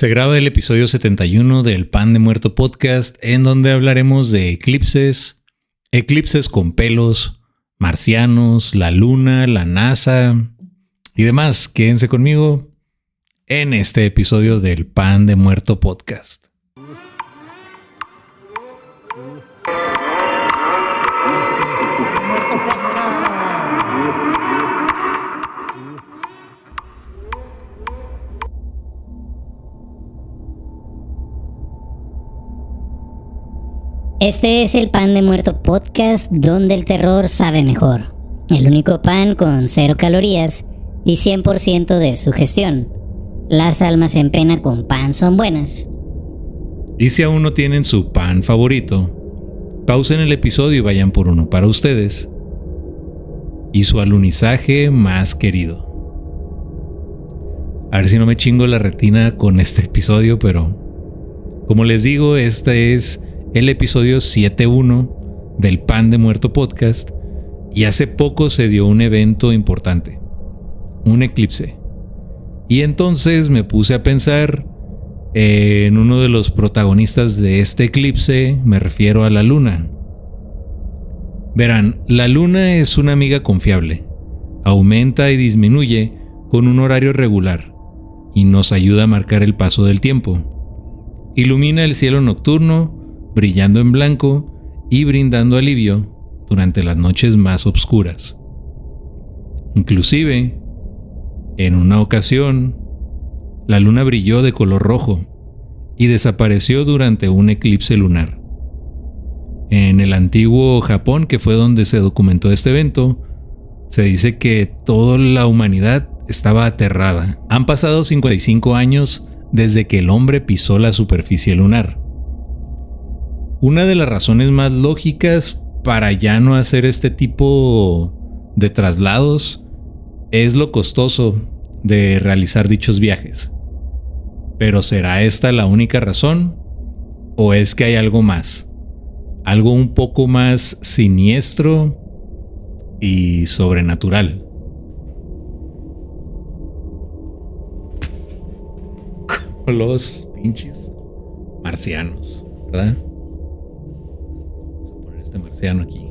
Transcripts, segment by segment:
Se graba el episodio 71 del Pan de Muerto Podcast, en donde hablaremos de eclipses con pelos, marcianos, la luna, la NASA y demás. Quédense conmigo en este episodio del Pan de Muerto Podcast. Este es el Pan de Muerto Podcast, donde el terror sabe mejor. El único pan con 0 calorías y 100% de sugestión. Las almas en pena con pan son buenas. Y si aún no tienen su pan favorito, pausen el episodio y vayan por uno para ustedes. Y su alunizaje más querido. A ver si no me chingo la retina con este episodio, pero como les digo, este es el episodio 71 del Pan de Muerto Podcast, y hace poco se dio un evento importante, un eclipse. Y entonces me puse a pensar en uno de los protagonistas de este eclipse, me refiero a la luna. Verán, la luna es una amiga confiable, aumenta y disminuye con un horario regular y nos ayuda a marcar el paso del tiempo. Ilumina el cielo nocturno, brillando en blanco y brindando alivio durante las noches más oscuras. Inclusive, en una ocasión, la luna brilló de color rojo y desapareció durante un eclipse lunar. En el antiguo Japón, que fue donde se documentó este evento, se dice que toda la humanidad estaba aterrada. Han pasado 55 años desde que el hombre pisó la superficie lunar. Una de las razones más lógicas para ya no hacer este tipo de traslados es lo costoso de realizar dichos viajes. Pero ¿será esta la única razón? ¿O es que hay algo más? Algo un poco más siniestro y sobrenatural. Como los pinches marcianos, ¿verdad? Este marciano aquí.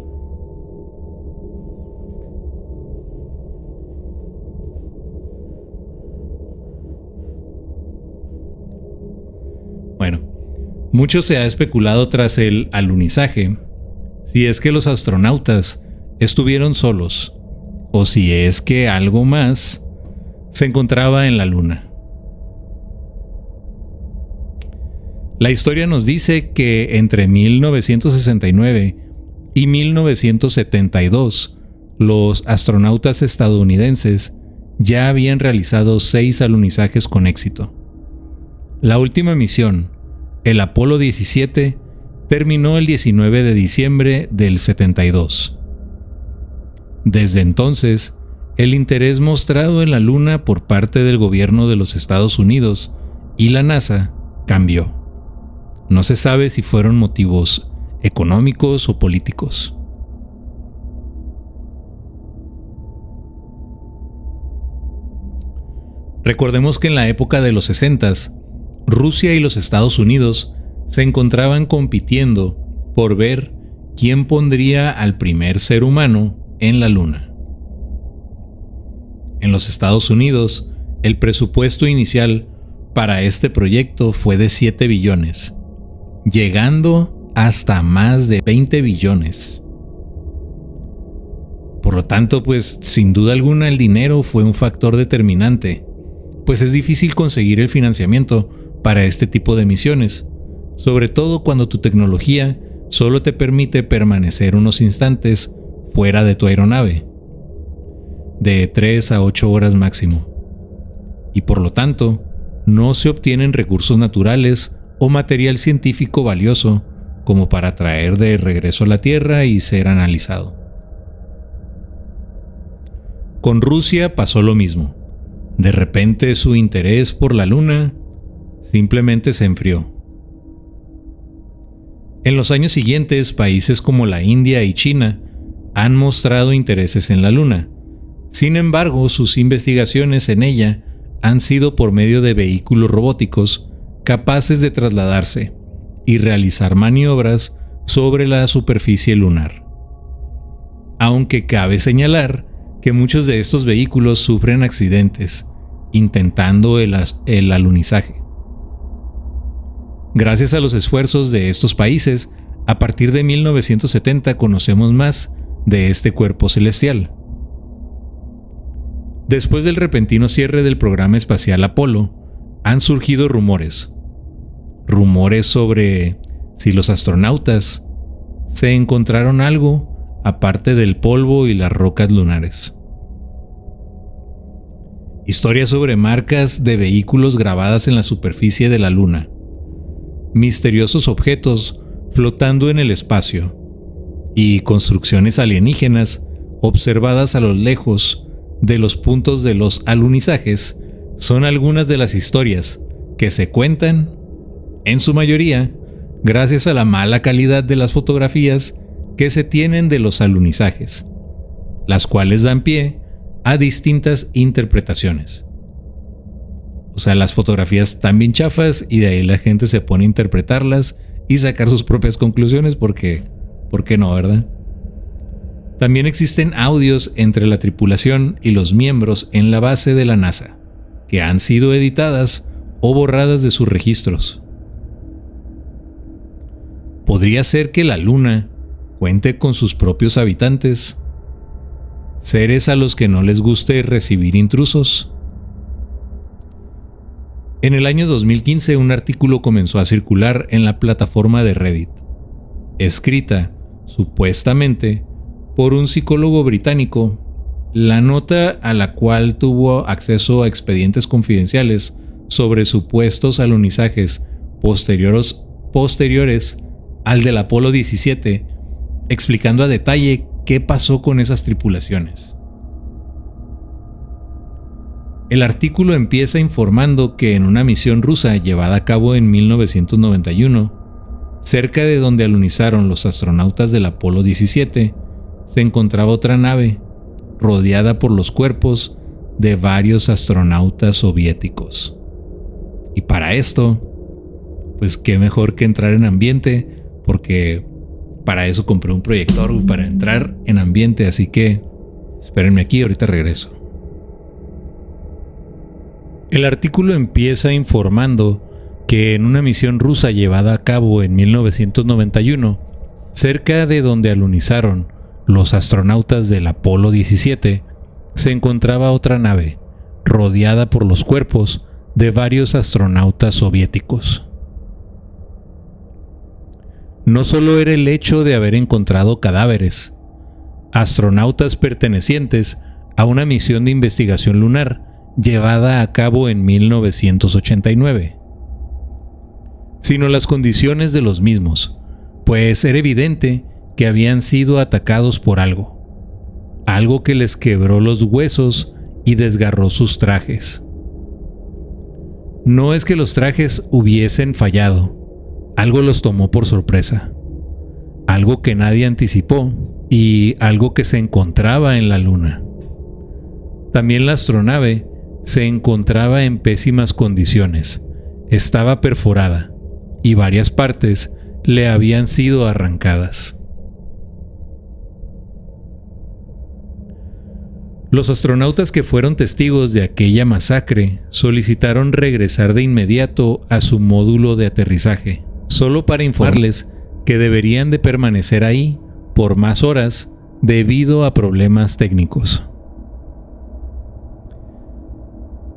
Bueno, mucho se ha especulado tras el alunizaje si es que los astronautas estuvieron solos o si es que algo más se encontraba en la luna. La historia nos dice que entre 1969 y 1972, los astronautas estadounidenses ya habían realizado 6 alunizajes con éxito. La última misión, el Apolo 17, terminó el 19 de diciembre del 72. Desde entonces, el interés mostrado en la Luna por parte del gobierno de los Estados Unidos y la NASA cambió. No se sabe si fueron motivos económicos o políticos. Recordemos que en la época de los 60s, Rusia y los Estados Unidos se encontraban compitiendo por ver quién pondría al primer ser humano en la Luna. En los Estados Unidos, el presupuesto inicial para este proyecto fue de 7 billones, llegando hasta más de 20 billones. Por lo tanto, pues sin duda alguna el dinero fue un factor determinante, pues es difícil conseguir el financiamiento para este tipo de misiones, sobre todo cuando tu tecnología solo te permite permanecer unos instantes fuera de tu aeronave, de 3 a 8 horas máximo, y por lo tanto no se obtienen recursos naturales o material científico valioso como para traer de regreso a la Tierra y ser analizado. Con Rusia pasó lo mismo. De repente su interés por la Luna simplemente se enfrió. En los años siguientes, países como la India y China han mostrado intereses en la Luna. Sin embargo, sus investigaciones en ella han sido por medio de vehículos robóticos capaces de trasladarse y realizar maniobras sobre la superficie lunar. Aunque cabe señalar que muchos de estos vehículos sufren accidentes intentando el alunizaje. Gracias a los esfuerzos de estos países, a partir de 1970 conocemos más de este cuerpo celestial. Después del repentino cierre del programa espacial Apolo, han surgido rumores sobre si los astronautas se encontraron algo aparte del polvo y las rocas lunares. Historias sobre marcas de vehículos grabadas en la superficie de la Luna. Misteriosos objetos flotando en el espacio. Y construcciones alienígenas observadas a lo lejos de los puntos de los alunizajes son algunas de las historias que se cuentan, en su mayoría, gracias a la mala calidad de las fotografías que se tienen de los alunizajes, las cuales dan pie a distintas interpretaciones. O sea, las fotografías están bien chafas y de ahí la gente se pone a interpretarlas y sacar sus propias conclusiones porque, ¿por qué no, verdad? También existen audios entre la tripulación y los miembros en la base de la NASA, que han sido editadas o borradas de sus registros. ¿Podría ser que la Luna cuente con sus propios habitantes? ¿Seres a los que no les guste recibir intrusos? En el año 2015 un artículo comenzó a circular en la plataforma de Reddit, escrita, supuestamente, por un psicólogo británico. La nota, a la cual tuvo acceso a expedientes confidenciales sobre supuestos alunizajes posteriores al del Apolo 17, explicando a detalle qué pasó con esas tripulaciones. El artículo empieza informando que en una misión rusa llevada a cabo en 1991, cerca de donde alunizaron los astronautas del Apolo 17, se encontraba otra nave rodeada por los cuerpos de varios astronautas soviéticos. Y para esto, pues qué mejor que entrar en ambiente, porque para eso compré un proyector, para entrar en ambiente, así que espérenme aquí, ahorita regreso. El artículo empieza informando que en una misión rusa llevada a cabo en 1991, cerca de donde alunizaron los astronautas del Apolo 17, se encontraba otra nave, rodeada por los cuerpos de varios astronautas soviéticos. No solo era el hecho de haber encontrado cadáveres, astronautas pertenecientes a una misión de investigación lunar llevada a cabo en 1989, sino las condiciones de los mismos, pues era evidente que habían sido atacados por algo que les quebró los huesos y desgarró sus trajes. No es que los trajes hubiesen fallado, algo los tomó por sorpresa, algo que nadie anticipó y algo que se encontraba en la Luna. También la astronave se encontraba en pésimas condiciones, estaba perforada y varias partes le habían sido arrancadas. Los astronautas que fueron testigos de aquella masacre solicitaron regresar de inmediato a su módulo de aterrizaje, solo para informarles que deberían de permanecer ahí por más horas debido a problemas técnicos.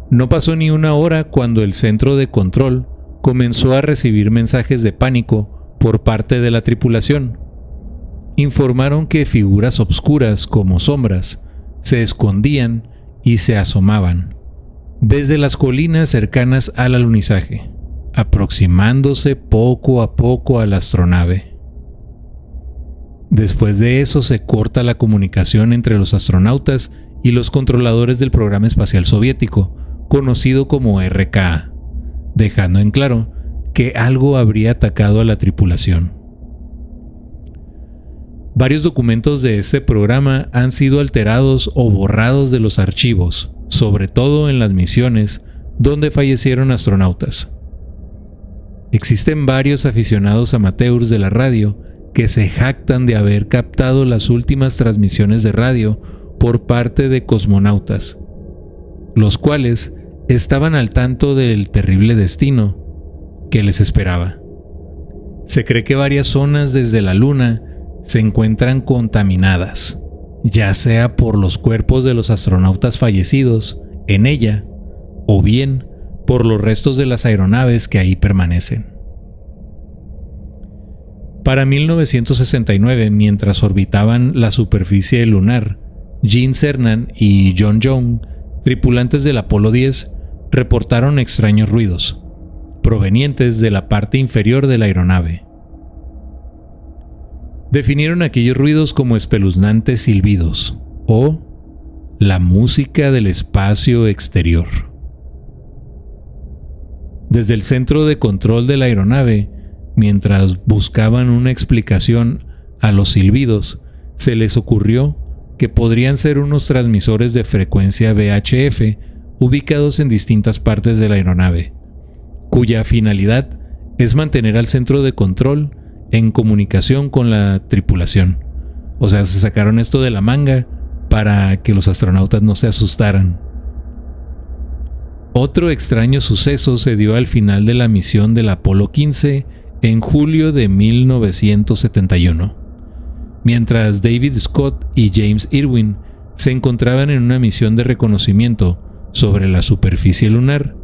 No pasó ni una hora cuando el centro de control comenzó a recibir mensajes de pánico por parte de la tripulación. Informaron que figuras obscuras como sombras se escondían y se asomaban desde las colinas cercanas al alunizaje, aproximándose poco a poco a la astronave. Después de eso se corta la comunicación entre los astronautas y los controladores del programa espacial soviético, conocido como RKA, dejando en claro que algo habría atacado a la tripulación. Varios documentos de este programa han sido alterados o borrados de los archivos, sobre todo en las misiones donde fallecieron astronautas. Existen varios aficionados amateurs de la radio que se jactan de haber captado las últimas transmisiones de radio por parte de cosmonautas, los cuales estaban al tanto del terrible destino que les esperaba. Se cree que varias zonas desde la Luna se encuentran contaminadas, ya sea por los cuerpos de los astronautas fallecidos en ella o bien por los restos de las aeronaves que ahí permanecen. Para 1969, mientras orbitaban la superficie lunar, Gene Cernan y John Young, tripulantes del Apolo 10, reportaron extraños ruidos, provenientes de la parte inferior de la aeronave. Definieron aquellos ruidos como espeluznantes silbidos o la música del espacio exterior. Desde el centro de control de la aeronave, mientras buscaban una explicación a los silbidos, se les ocurrió que podrían ser unos transmisores de frecuencia VHF ubicados en distintas partes de la aeronave, cuya finalidad es mantener al centro de control en comunicación con la tripulación. O sea, se sacaron esto de la manga para que los astronautas no se asustaran. Otro extraño suceso se dio al final de la misión del Apolo 15 en julio de 1971. Mientras David Scott y James Irwin se encontraban en una misión de reconocimiento sobre la superficie lunar,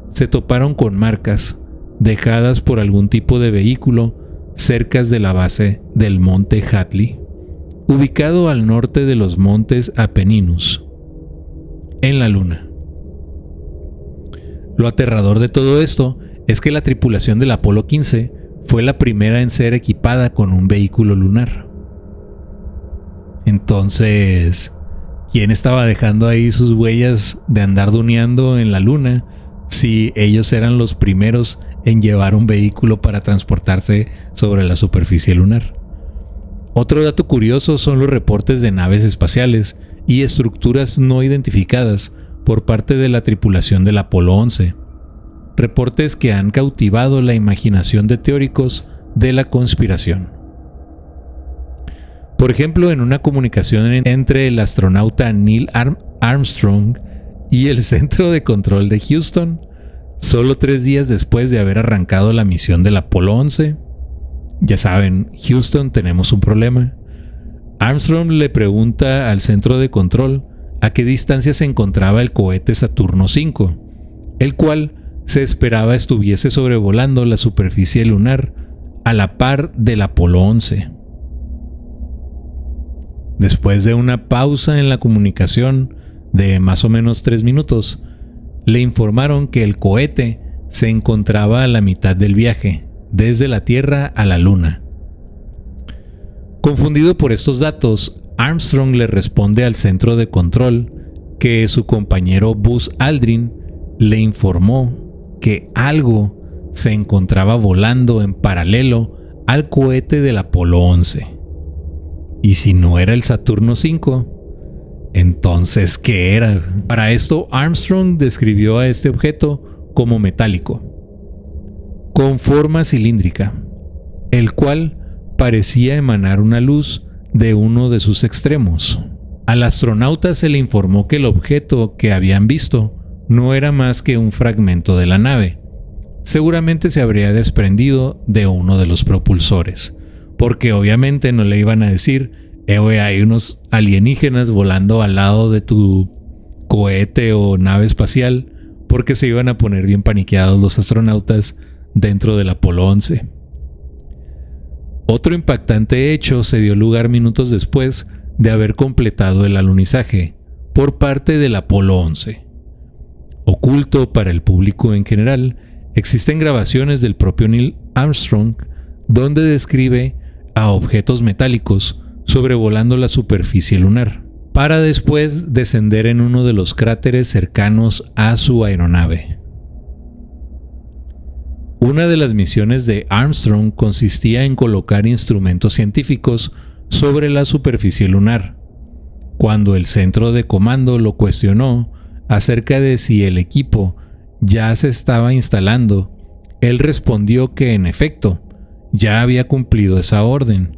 se toparon con marcas dejadas por algún tipo de vehículo cerca de la base del monte Hadley, ubicado al norte de los montes Apenninus, en la Luna. Lo aterrador de todo esto es que la tripulación del Apolo 15 fue la primera en ser equipada con un vehículo lunar. Entonces, ¿quién estaba dejando ahí sus huellas de andar duneando en la Luna si ellos eran los primeros en llevar un vehículo para transportarse sobre la superficie lunar? Otro dato curioso son los reportes de naves espaciales y estructuras no identificadas por parte de la tripulación del Apolo 11. Reportes que han cautivado la imaginación de teóricos de la conspiración. Por ejemplo, en una comunicación entre el astronauta Neil Armstrong y el centro de control de Houston, solo 3 días después de haber arrancado la misión del Apolo 11, ya saben, Houston, tenemos un problema. Armstrong le pregunta al centro de control a qué distancia se encontraba el cohete Saturno V, el cual se esperaba estuviese sobrevolando la superficie lunar a la par del Apolo 11. Después de una pausa en la comunicación de más o menos 3 minutos, le informaron que el cohete se encontraba a la mitad del viaje, desde la Tierra a la Luna. Confundido por estos datos, Armstrong le responde al centro de control que su compañero Buzz Aldrin le informó que algo se encontraba volando en paralelo al cohete del Apolo 11. Y si no era el Saturno V, entonces ¿qué era? Para esto, Armstrong describió a este objeto como metálico, con forma cilíndrica, el cual parecía emanar una luz de uno de sus extremos. Al astronauta se le informó que el objeto que habían visto no era más que un fragmento de la nave. Seguramente se habría desprendido de uno de los propulsores, porque obviamente no le iban a decir, hay unos alienígenas volando al lado de tu cohete o nave espacial, porque se iban a poner bien paniqueados los astronautas dentro del Apolo 11. Otro impactante hecho se dio lugar minutos después de haber completado el alunizaje por parte del Apolo 11. Oculto para el público en general, existen grabaciones del propio Neil Armstrong donde describe a objetos metálicos sobrevolando la superficie lunar, para después descender en uno de los cráteres cercanos a su aeronave. Una de las misiones de Armstrong consistía en colocar instrumentos científicos sobre la superficie lunar. Cuando el centro de comando lo cuestionó acerca de si el equipo ya se estaba instalando él respondió que en efecto, ya había cumplido esa orden.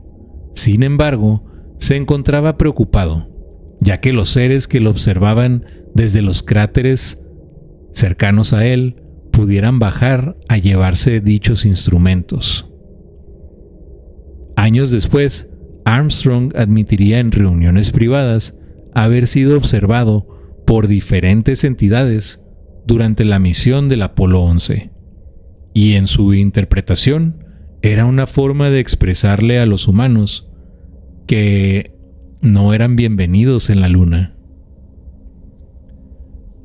Sin embargo, se encontraba preocupado, ya que los seres que lo observaban desde los cráteres cercanos a él pudieran bajar a llevarse dichos instrumentos. Años después, Armstrong admitiría en reuniones privadas haber sido observado por diferentes entidades durante la misión del Apolo 11, y en su interpretación era una forma de expresarle a los humanos que no eran bienvenidos en la Luna.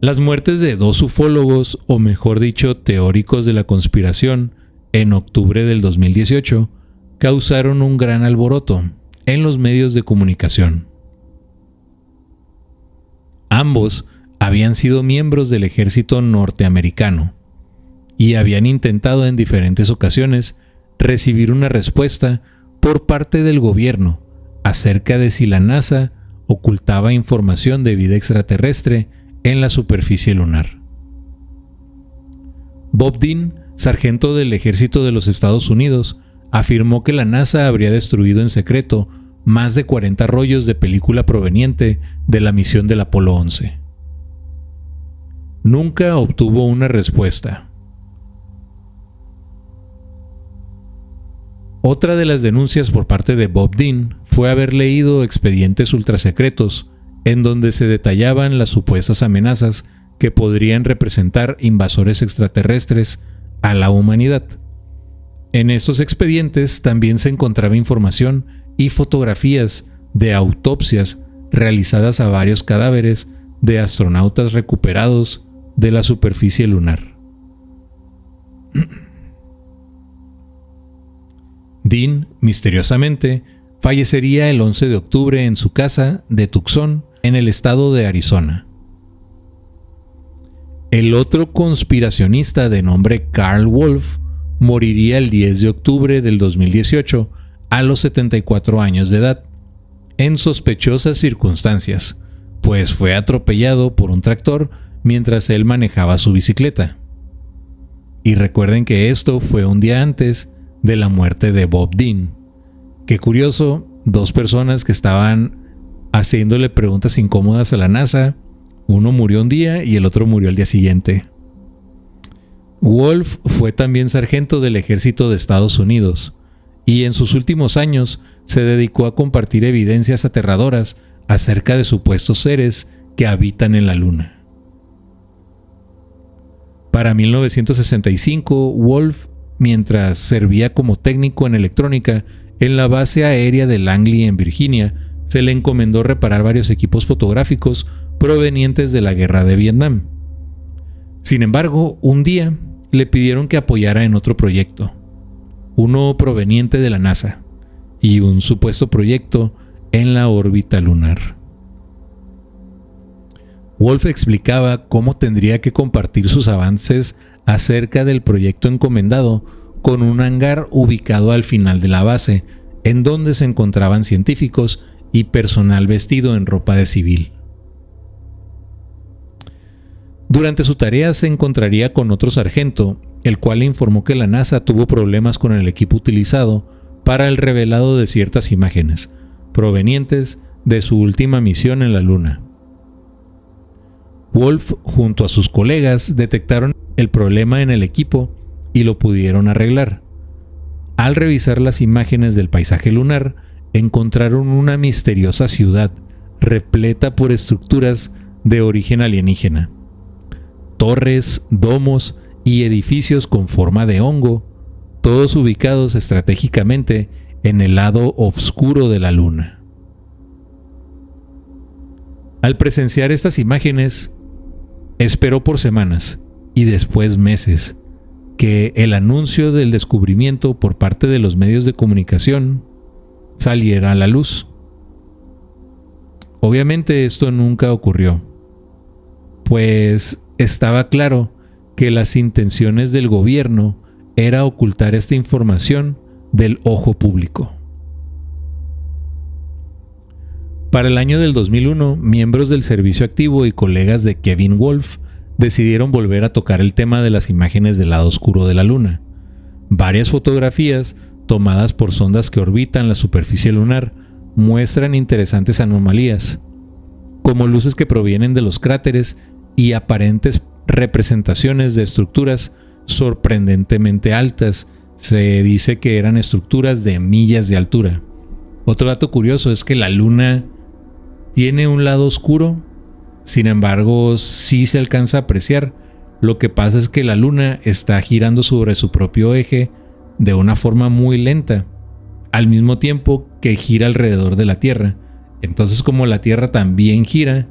Las muertes de dos ufólogos, o mejor dicho, teóricos de la conspiración, en octubre del 2018, causaron un gran alboroto en los medios de comunicación. Ambos habían sido miembros del ejército norteamericano y habían intentado en diferentes ocasiones recibir una respuesta por parte del gobierno acerca de si la NASA ocultaba información de vida extraterrestre en la superficie lunar. Bob Dean, sargento del ejército de los Estados Unidos, afirmó que la NASA habría destruido en secreto más de 40 rollos de película proveniente de la misión del Apolo 11. Nunca obtuvo una respuesta. Otra de las denuncias por parte de Bob Dean fue haber leído expedientes ultrasecretos en donde se detallaban las supuestas amenazas que podrían representar invasores extraterrestres a la humanidad. En estos expedientes también se encontraba información y fotografías de autopsias realizadas a varios cadáveres de astronautas recuperados de la superficie lunar. Dean, misteriosamente, fallecería el 11 de octubre en su casa de Tucson, en el estado de Arizona. El otro conspiracionista de nombre Carl Wolf moriría el 10 de octubre del 2018 a los 74 años de edad, en sospechosas circunstancias, pues fue atropellado por un tractor mientras él manejaba su bicicleta. Y recuerden que esto fue un día antes de la muerte de Bob Dean. Qué curioso, dos personas que estaban haciéndole preguntas incómodas a la NASA, uno murió un día y el otro murió al día siguiente. Wolf fue también sargento del ejército de Estados Unidos, y en sus últimos años se dedicó a compartir evidencias aterradoras acerca de supuestos seres que habitan en la Luna. Para 1965, Wolf, mientras servía como técnico en electrónica en la base aérea de Langley en Virginia, se le encomendó reparar varios equipos fotográficos provenientes de la guerra de Vietnam. Sin embargo, un día le pidieron que apoyara en otro proyecto, uno proveniente de la NASA, y un supuesto proyecto en la órbita lunar. Wolf explicaba cómo tendría que compartir sus avances acerca del proyecto encomendado con un hangar ubicado al final de la base, en donde se encontraban científicos y personal vestido en ropa de civil. Durante su tarea se encontraría con otro sargento, el cual le informó que la NASA tuvo problemas con el equipo utilizado para el revelado de ciertas imágenes, provenientes de su última misión en la Luna. Wolf, junto a sus colegas, detectaron el problema en el equipo y lo pudieron arreglar. Al revisar las imágenes del paisaje lunar, encontraron una misteriosa ciudad repleta por estructuras de origen alienígena. Torres, domos y edificios con forma de hongo, todos ubicados estratégicamente en el lado oscuro de la Luna. Al presenciar estas imágenes, esperó por semanas y después meses que el anuncio del descubrimiento por parte de los medios de comunicación saliera a la luz. Obviamente esto nunca ocurrió, pues estaba claro que las intenciones del gobierno era ocultar esta información del ojo público. Para el año del 2001, miembros del servicio activo y colegas de Kevin Wolf decidieron volver a tocar el tema de las imágenes del lado oscuro de la luna. Varias fotografías tomadas por sondas que orbitan la superficie lunar muestran interesantes anomalías, como luces que provienen de los cráteres y aparentes representaciones de estructuras sorprendentemente altas. Se dice que eran estructuras de millas de altura. Otro dato curioso es que la luna tiene un lado oscuro, sin embargo sí se alcanza a apreciar. Lo que pasa es que la luna está girando sobre su propio eje de una forma muy lenta, al mismo tiempo que gira alrededor de la Tierra. Entonces, como la Tierra también gira,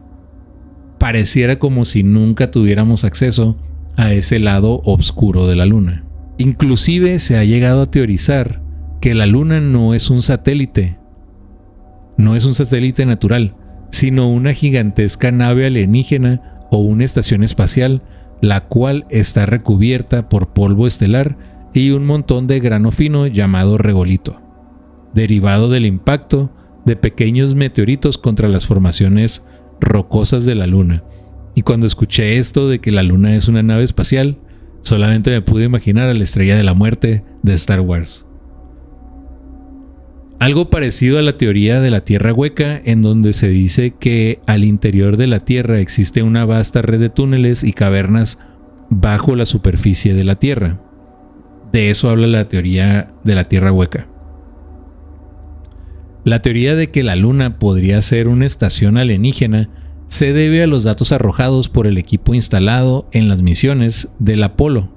pareciera como si nunca tuviéramos acceso a ese lado oscuro de la luna. Inclusive se ha llegado a teorizar que la luna no es un satélite natural, sino una gigantesca nave alienígena o una estación espacial, la cual está recubierta por polvo estelar y un montón de grano fino llamado regolito, derivado del impacto de pequeños meteoritos contra las formaciones rocosas de la luna. Y cuando escuché esto de que la luna es una nave espacial, solamente me pude imaginar a la Estrella de la Muerte de Star Wars. Algo parecido a la teoría de la Tierra hueca, en donde se dice que al interior de la Tierra existe una vasta red de túneles y cavernas bajo la superficie de la Tierra. De eso habla la teoría de la Tierra hueca. La teoría de que la Luna podría ser una estación alienígena se debe a los datos arrojados por el equipo instalado en las misiones del Apolo,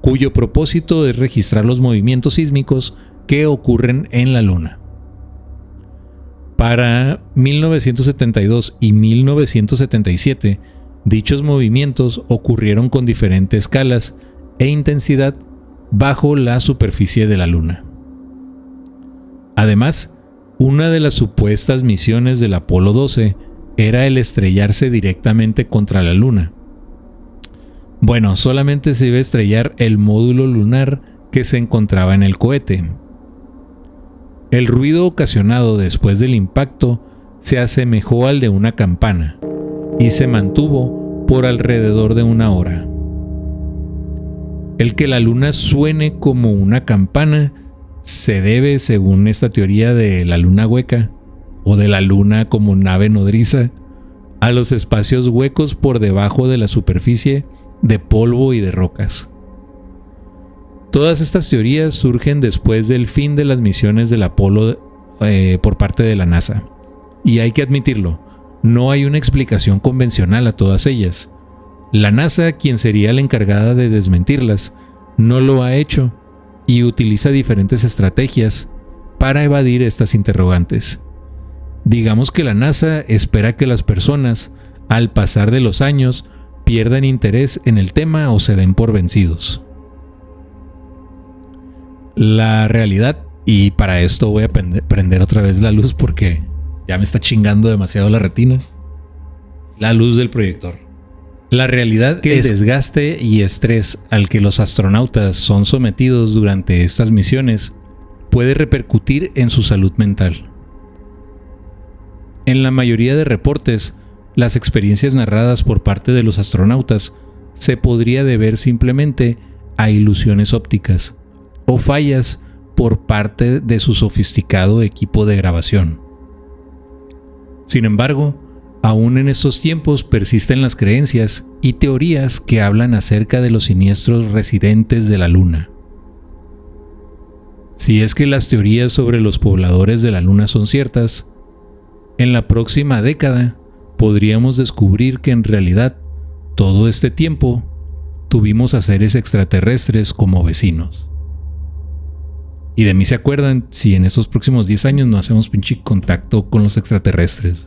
cuyo propósito es registrar los movimientos sísmicos que ocurren en la Luna. Para 1972 y 1977, dichos movimientos ocurrieron con diferentes escalas e intensidad bajo la superficie de la Luna. Además, una de las supuestas misiones del Apolo 12 era el estrellarse directamente contra la Luna. Bueno, solamente se iba a estrellar el módulo lunar que se encontraba en el cohete. El ruido ocasionado después del impacto se asemejó al de una campana y se mantuvo por alrededor de una hora. El que la Luna suene como una campana se debe, según esta teoría de la luna hueca, o de la luna como nave nodriza, a los espacios huecos por debajo de la superficie de polvo y de rocas. Todas estas teorías surgen después del fin de las misiones del Apolo por parte de la NASA. Y hay que admitirlo, no hay una explicación convencional a todas ellas. La NASA, quien sería la encargada de desmentirlas, no lo ha hecho y utiliza diferentes estrategias para evadir estas interrogantes. Digamos que la NASA espera que las personas, al pasar de los años, pierdan interés en el tema o se den por vencidos. La realidad, y para esto voy a prender otra vez la luz porque ya me está chingando demasiado la retina, la luz del proyector. La realidad es el desgaste y estrés al que los astronautas son sometidos durante estas misiones puede repercutir en su salud mental. En la mayoría de reportes, las experiencias narradas por parte de los astronautas se podría deber simplemente a ilusiones ópticas o fallas por parte de su sofisticado equipo de grabación. Sin embargo, aún en estos tiempos persisten las creencias y teorías que hablan acerca de los siniestros residentes de la Luna. Si es que las teorías sobre los pobladores de la Luna son ciertas, en la próxima década podríamos descubrir que en realidad todo este tiempo tuvimos a seres extraterrestres como vecinos. Y de mí se acuerdan si en estos próximos 10 años no hacemos pinche contacto con los extraterrestres.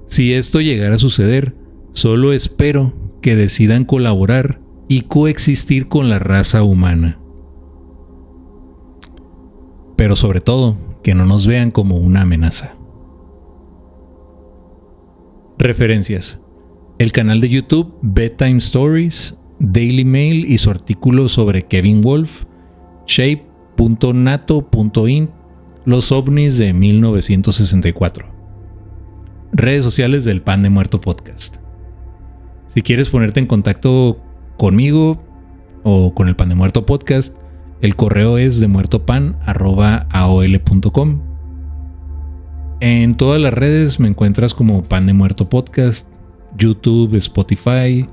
Si esto llegara a suceder, solo espero que decidan colaborar y coexistir con la raza humana. Pero sobre todo, que no nos vean como una amenaza. Referencias: el canal de YouTube Bedtime Stories, Daily Mail y su artículo sobre Kevin Wolf, shape.nato.int, los ovnis de 1964. Redes sociales del Pan de Muerto Podcast. Si quieres ponerte en contacto conmigo o con el Pan de Muerto Podcast, el correo es demuertopan@aol.com. En todas las redes me encuentras como Pan de Muerto Podcast, YouTube, Spotify,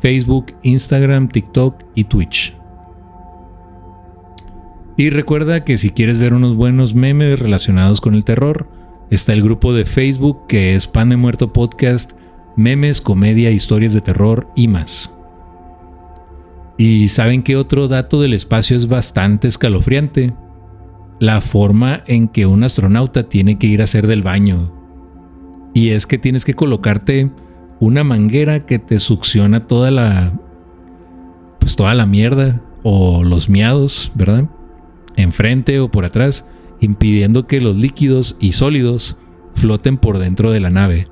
Facebook, Instagram, TikTok y Twitch. Y recuerda que si quieres ver unos buenos memes relacionados con el terror, está el grupo de Facebook que es Pan de Muerto Podcast, memes, comedia, historias de terror y más. ¿Y saben qué otro dato del espacio es bastante escalofriante? La forma en que un astronauta tiene que ir a hacer del baño. Y es que tienes que colocarte una manguera que te succiona toda la mierda o los miados, ¿verdad? Enfrente o por atrás, impidiendo que los líquidos y sólidos floten por dentro de la nave.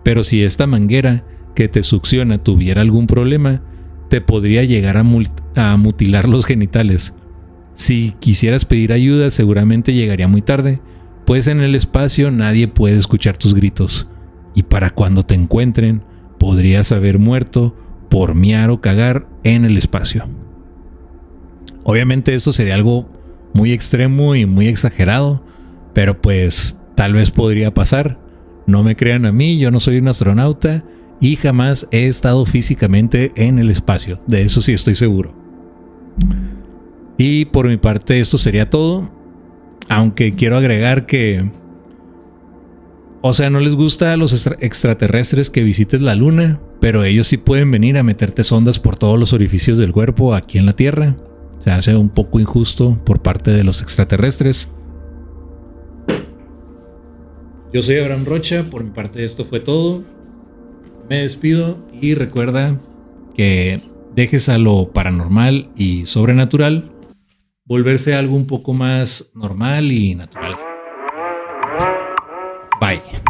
Pero si esta manguera que te succiona tuviera algún problema, te podría llegar a mutilar los genitales. Si quisieras pedir ayuda, seguramente llegaría muy tarde, pues en el espacio nadie puede escuchar tus gritos. Y para cuando te encuentren, podrías haber muerto por miar o cagar en el espacio. Obviamente esto sería algo muy extremo y muy exagerado, pero pues tal vez podría pasar. No me crean a mí, yo no soy un astronauta y jamás he estado físicamente en el espacio, de eso sí estoy seguro. Y por mi parte esto sería todo, aunque quiero agregar que, no les gusta a los extraterrestres que visites la luna, pero ellos sí pueden venir a meterte sondas por todos los orificios del cuerpo aquí en la Tierra. Se hace un poco injusto por parte de los extraterrestres. Yo soy Abraham Rocha, por mi parte esto fue todo. Me despido y recuerda que dejes a lo paranormal y sobrenatural volverse algo un poco más normal y natural. Bye.